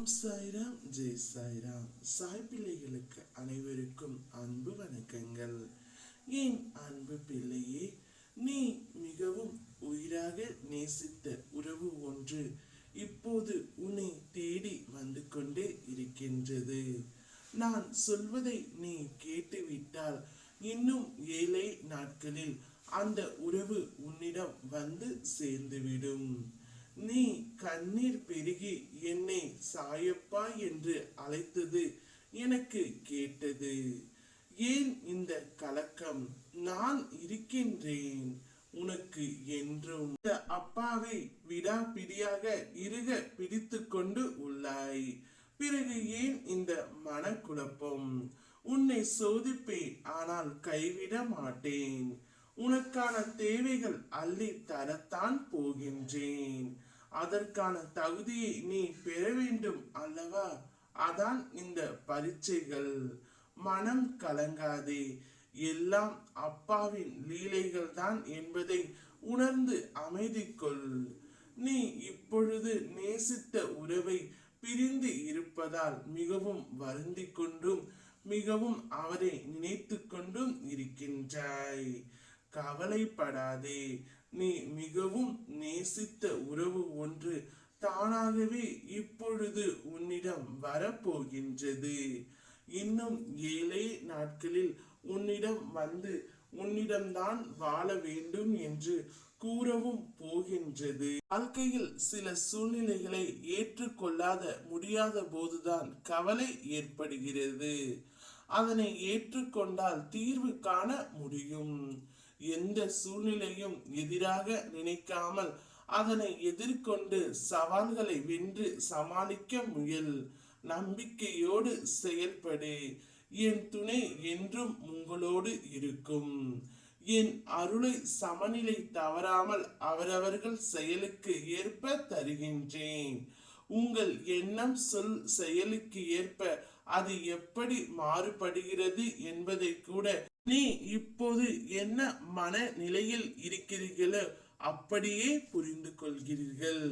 ஓம் சாய்ராம், ஜெய் சாய்ராம். சாய் பிள்ளைகளுக்கு அனைவருக்கும் அன்பு வணக்கங்கள். என் அன்பு பிள்ளையே, நீ மிகவும் உயிராக நேசித்த உறவு ஒன்று இப்போது உன்னை தேடி வந்து கொண்டே இருக்கின்றது. நான் சொல்வதை நீ கேட்டுவிட்டால் இன்னும் 7 நாட்களில் அந்த உறவு உன்னிடம் வந்து சேர்ந்துவிடும். நீ கண்ணீர் பெருகி என்னை சாயப்பா என்று அழைத்தது எனக்கு கேட்டது. ஏன் இந்த கலக்கம்? நான் இருக்கின்றேன் உனக்கு என்றும். இந்த அப்பாவை விடாபிடியாக இறுக பிடித்து கொண்டு உள்ளாய். பிறகு ஏன் இந்த மனக்குழப்பம்? உன்னை சோதிப்பேன், ஆனால் கைவிட மாட்டேன். உனக்கான தேவைகள் அள்ளி தரத்தான் போகின்றேன். அதற்கான தகுதியை நீ பெற வேண்டும் அல்லவா? அதான் இந்த பரீட்சைகள். மனம் கலங்காதே, எல்லாம் அப்பாவின் லீலைகள் தான் என்பதை உணர்ந்து அமைதி கொள். நீ இப்பொழுது நேசித்த உறவை பிரிந்து இருப்பதால் மிகவும் வருந்தி கொண்டும் மிகவும் அவரை நினைத்து கொண்டும் இருக்கின்றாய். கவலைப்படாதே, நீ மிகவும் நேசித்த உறவு ஒன்று தானாகவே இப்பொழுது உன்னிடம் வரப்போகின்றது. இன்னும் 7 நாட்களில் உன்னிடம் வந்து உன்னிடம்தான் வாழ வேண்டும் என்று கூறவும் போகின்றது. வாழ்க்கையில் சில சூழ்நிலைகளை ஏற்றுக்கொள்ளாத முடியாத போதுதான் கவலை ஏற்படுகிறது. அதனை ஏற்றுக்கொண்டால் தீர்வு காண முடியும். எந்த சூழ்நிலையும் எதிராக நினைக்காமல் அதனை எதிர்கொண்டு சவால்களை வென்று சமாளிக்க முயல். நம்பிக்கையோடு செயல்படு. என் துணை என்றும் உங்களோடு இருக்கும். என் அருளை சமநிலை தவறாமல் அவரவர்கள் செயலுக்கு ஏற்ப தருகின்றேன். உங்கள் எண்ணம், சொல், செயலுக்கு ஏற்ப அது எப்படி மாறுபடுகிறது என்பதை கூட நீ இப்போது என்ன மன நிலையில் இருக்கிறீர்களோ அப்படியே புரிந்து கொள்கிறீர்கள்.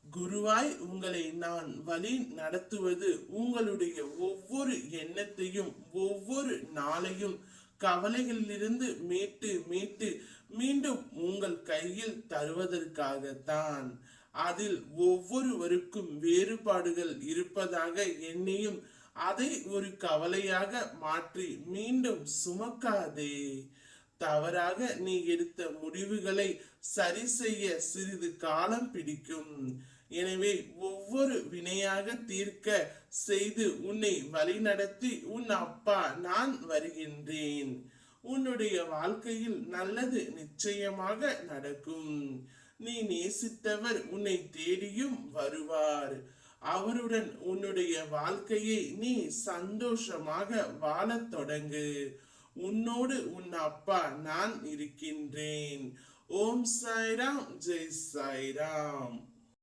குருவாய் உங்களை நான் வழி நடத்துவது உங்களுடைய ஒவ்வொரு எண்ணத்தையும் ஒவ்வொரு நாளையும் கவலைகளிலிருந்து மீட்டு மீட்டு மீண்டும் உங்கள் கையில் தருவதற்காகத்தான். அதில் ஒவ்வொருவருக்கும் வேறுபாடுகள் இருப்பதாக எண்ணியும் அதை ஒரு கவலையாக மாற்றி மீண்டும் சுமக்காதே. தவறாக நீ எடுத்த முடிவுகளை சரி செய்ய சிறிது காலம் பிடிக்கும். எனவே ஒவ்வொரு வினையாக தீர்க்க செய்து உன்னை வழிநடத்தி உன் அப்பா நான் வருகின்றேன். உன்னுடைய வாழ்க்கையில் நல்லது நிச்சயமாக நடக்கும். நீ நேசித்தவர் உன்னை தேடியும் வருவார். அவருடன் உன்னுடைய வாழ்க்கையை நீ சந்தோஷமாக வாழத் தொடங்கு. உன்னோடு உன் அப்பா நான் இருக்கின்றேன். ஓம் சாய்ராம், ஜெய் சாய்ராம்.